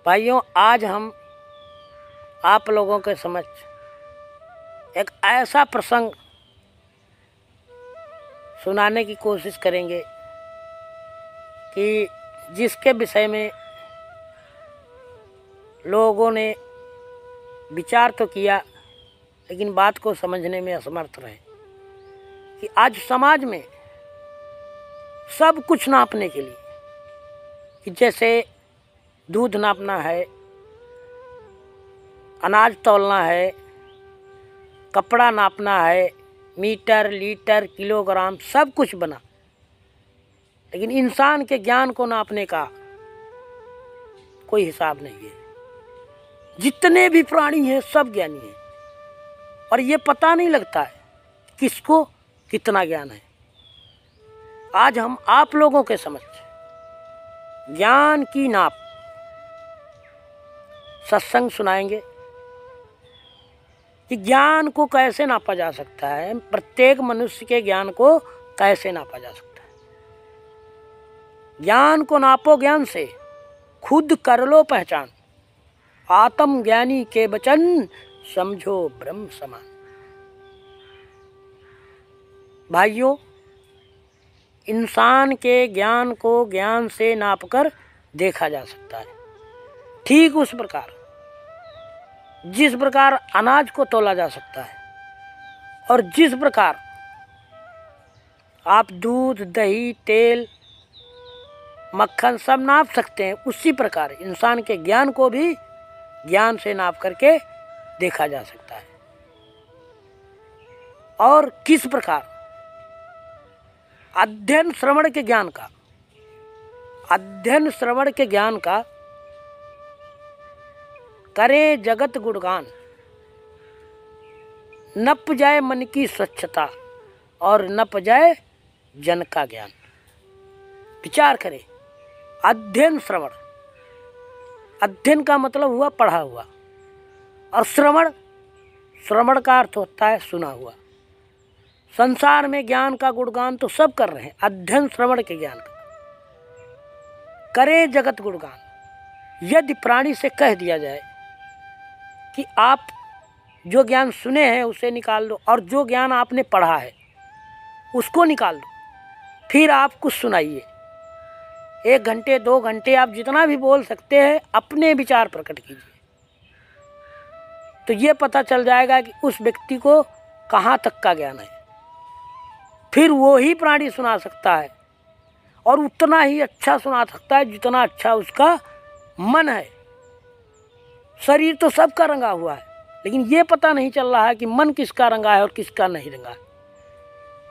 भाइयों, आज हम आप लोगों के समक्ष एक ऐसा प्रसंग सुनाने की कोशिश करेंगे कि जिसके विषय में लोगों ने विचार तो किया, लेकिन बात को समझने में असमर्थ रहे कि आज समाज में सब कुछ नापने के लिए, कि जैसे दूध नापना है, अनाज तौलना है, कपड़ा नापना है, मीटर, लीटर, किलोग्राम, सब कुछ बना, लेकिन इंसान के ज्ञान को नापने का कोई हिसाब नहीं है। जितने भी प्राणी हैं सब ज्ञानी हैं और ये पता नहीं लगता है किसको कितना ज्ञान है। आज हम आप लोगों के समक्ष ज्ञान की नाप सत्संग सुनाएंगे कि ज्ञान को कैसे नापा जा सकता है, प्रत्येक मनुष्य के ज्ञान को कैसे नापा जा सकता है। ज्ञान को नापो ज्ञान से, खुद कर लो पहचान, आत्मज्ञानी के वचन समझो ब्रह्म समान। भाइयों, इंसान के ज्ञान को ज्ञान से नापकर देखा जा सकता है। ठीक उस प्रकार जिस प्रकार अनाज को तौला जा सकता है और जिस प्रकार आप दूध, दही, तेल, मक्खन सब नाप सकते हैं, उसी प्रकार इंसान के ज्ञान को भी ज्ञान से नाप करके देखा जा सकता है। और किस प्रकार अध्ययन श्रवण के ज्ञान का करे जगत गुणगान, नप जाए मन की स्वच्छता और नप जाए जन का ज्ञान। विचार करें, अध्ययन श्रवण, अध्ययन का मतलब हुआ पढ़ा हुआ, और श्रवण का अर्थ होता है सुना हुआ। संसार में ज्ञान का गुणगान तो सब कर रहे हैं, अध्ययन श्रवण के ज्ञान का करे जगत गुणगान। यदि प्राणी से कह दिया जाए कि आप जो ज्ञान सुने हैं उसे निकाल दो और जो ज्ञान आपने पढ़ा है उसको निकाल दो, फिर आप कुछ सुनाइए, 1 घंटे 2 घंटे आप जितना भी बोल सकते हैं अपने विचार प्रकट कीजिए, तो ये पता चल जाएगा कि उस व्यक्ति को कहाँ तक का ज्ञान है। फिर वो ही प्राणी सुना सकता है और उतना ही अच्छा सुना सकता है जितना अच्छा उसका मन है। शरीर तो सबका रंगा हुआ है, लेकिन ये पता नहीं चल रहा है कि मन किसका रंगा है और किसका नहीं रंगा है।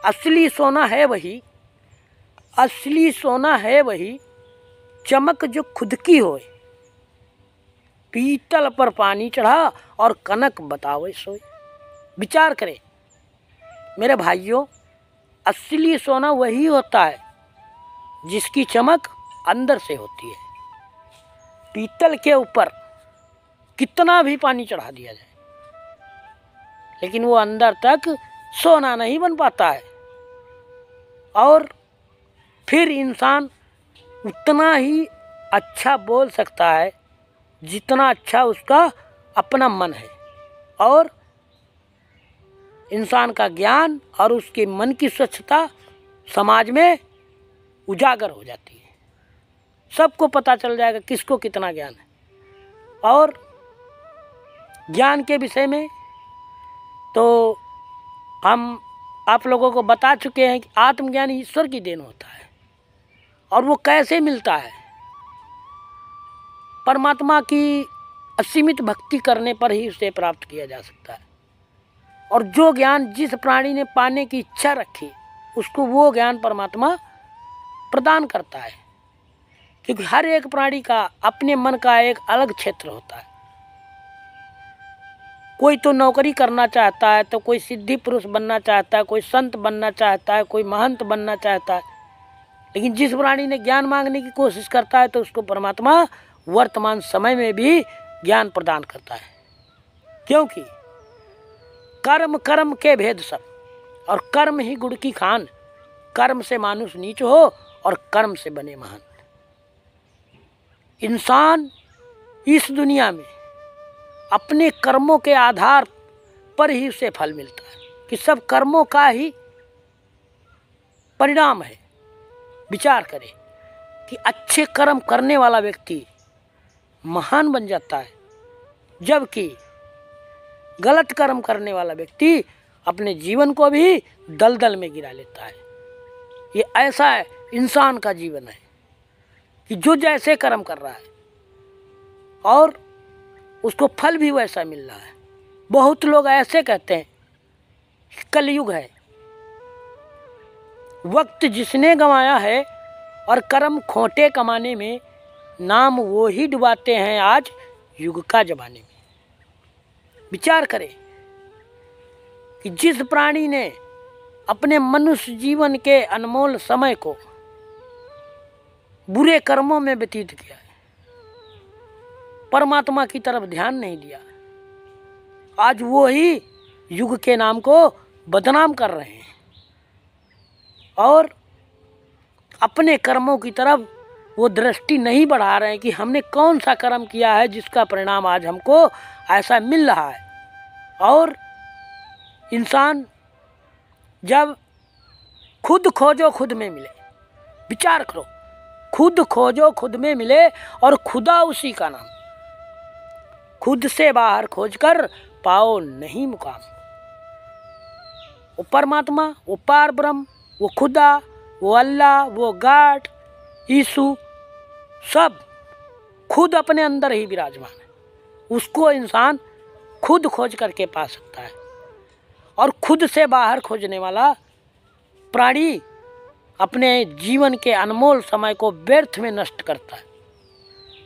असली सोना है वही चमक जो खुद की होए, पीतल पर पानी चढ़ा और कनक बतावे सोए। विचार करें मेरे भाइयों, असली सोना वही होता है जिसकी चमक अंदर से होती है। पीतल के ऊपर कितना भी पानी चढ़ा दिया जाए, लेकिन वो अंदर तक सोना नहीं बन पाता है। और फिर इंसान उतना ही अच्छा बोल सकता है जितना अच्छा उसका अपना मन है, और इंसान का ज्ञान और उसके मन की स्वच्छता समाज में उजागर हो जाती है। सबको पता चल जाएगा किसको कितना ज्ञान है। और ज्ञान के विषय में तो हम आप लोगों को बता चुके हैं कि आत्मज्ञान ईश्वर की देन होता है, और वो कैसे मिलता है। परमात्मा की असीमित भक्ति करने पर ही उसे प्राप्त किया जा सकता है। और जो ज्ञान जिस प्राणी ने पाने की इच्छा रखी उसको वो ज्ञान परमात्मा प्रदान करता है, क्योंकि हर एक प्राणी का अपने मन का एक अलग क्षेत्र होता है। कोई तो नौकरी करना चाहता है, तो कोई सिद्धि पुरुष बनना चाहता है, कोई संत बनना चाहता है, कोई महंत बनना चाहता है, लेकिन जिस प्राणी ने ज्ञान मांगने की कोशिश करता है तो उसको परमात्मा वर्तमान समय में भी ज्ञान प्रदान करता है। क्योंकि कर्म के भेद सब, और कर्म ही गुड़ की खान, कर्म से मानुष नीच हो और कर्म से बने महान। इंसान इस दुनिया में अपने कर्मों के आधार पर ही उसे फल मिलता है, कि सब कर्मों का ही परिणाम है। विचार करें कि अच्छे कर्म करने वाला व्यक्ति महान बन जाता है, जबकि गलत कर्म करने वाला व्यक्ति अपने जीवन को भी दलदल में गिरा लेता है। ये ऐसा इंसान का जीवन है कि जो जैसे कर्म कर रहा है और उसको फल भी वैसा मिल रहा है। बहुत लोग ऐसे कहते हैं कि कलयुग है, वक्त जिसने गंवाया है और कर्म खोटे कमाने में, नाम वो ही डुबाते हैं आज युग का जमाने में। विचार करें कि जिस प्राणी ने अपने मनुष्य जीवन के अनमोल समय को बुरे कर्मों में व्यतीत किया है, परमात्मा की तरफ ध्यान नहीं दिया, आज वो ही युग के नाम को बदनाम कर रहे हैं और अपने कर्मों की तरफ वो दृष्टि नहीं बढ़ा रहे हैं कि हमने कौन सा कर्म किया है जिसका परिणाम आज हमको ऐसा मिल रहा है। और इंसान जब खुद खोजो खुद में मिले, विचार करो, खुद खोजो खुद में मिले और खुदा उसी का नाम, खुद से बाहर खोजकर पाओ नहीं मुकाम। वो परमात्मा, वो पार ब्रह्म, वो खुदा, वो अल्लाह, वो गॉड, यीशु, सब खुद अपने अंदर ही विराजमान है। उसको इंसान खुद खोज करके पा सकता है। और खुद से बाहर खोजने वाला प्राणी अपने जीवन के अनमोल समय को व्यर्थ में नष्ट करता है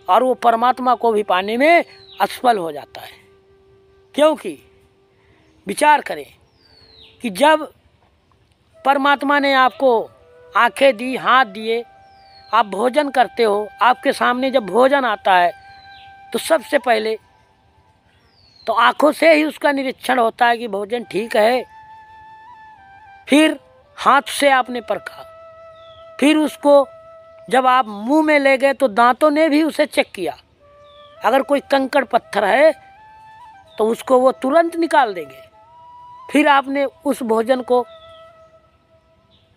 और वो परमात्मा को भी पाने में असफल हो जाता है। क्योंकि विचार करें कि जब परमात्मा ने आपको आंखें दी, हाथ दिए, आप भोजन करते हो, आपके सामने जब भोजन आता है तो सबसे पहले तो आंखों से ही उसका निरीक्षण होता है कि भोजन ठीक है। फिर हाथ से आपने परखा, फिर उसको जब आप मुंह में ले गए तो दांतों ने भी उसे चेक किया। अगर कोई कंकड़ पत्थर है तो उसको वो तुरंत निकाल देंगे। फिर आपने उस भोजन को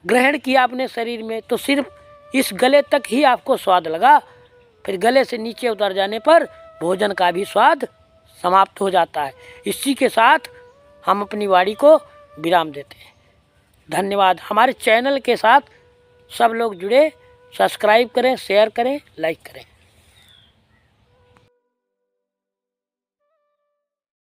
ग्रहण किया अपने शरीर में तो सिर्फ इस गले तक ही आपको स्वाद लगा, फिर गले से नीचे उतर जाने पर भोजन का भी स्वाद समाप्त हो जाता है। इसी के साथ हम अपनी वाणी को विराम देते हैं। धन्यवाद। हमारे चैनल के साथ सब लोग जुड़े, सब्सक्राइब करें, शेयर करें, लाइक करें।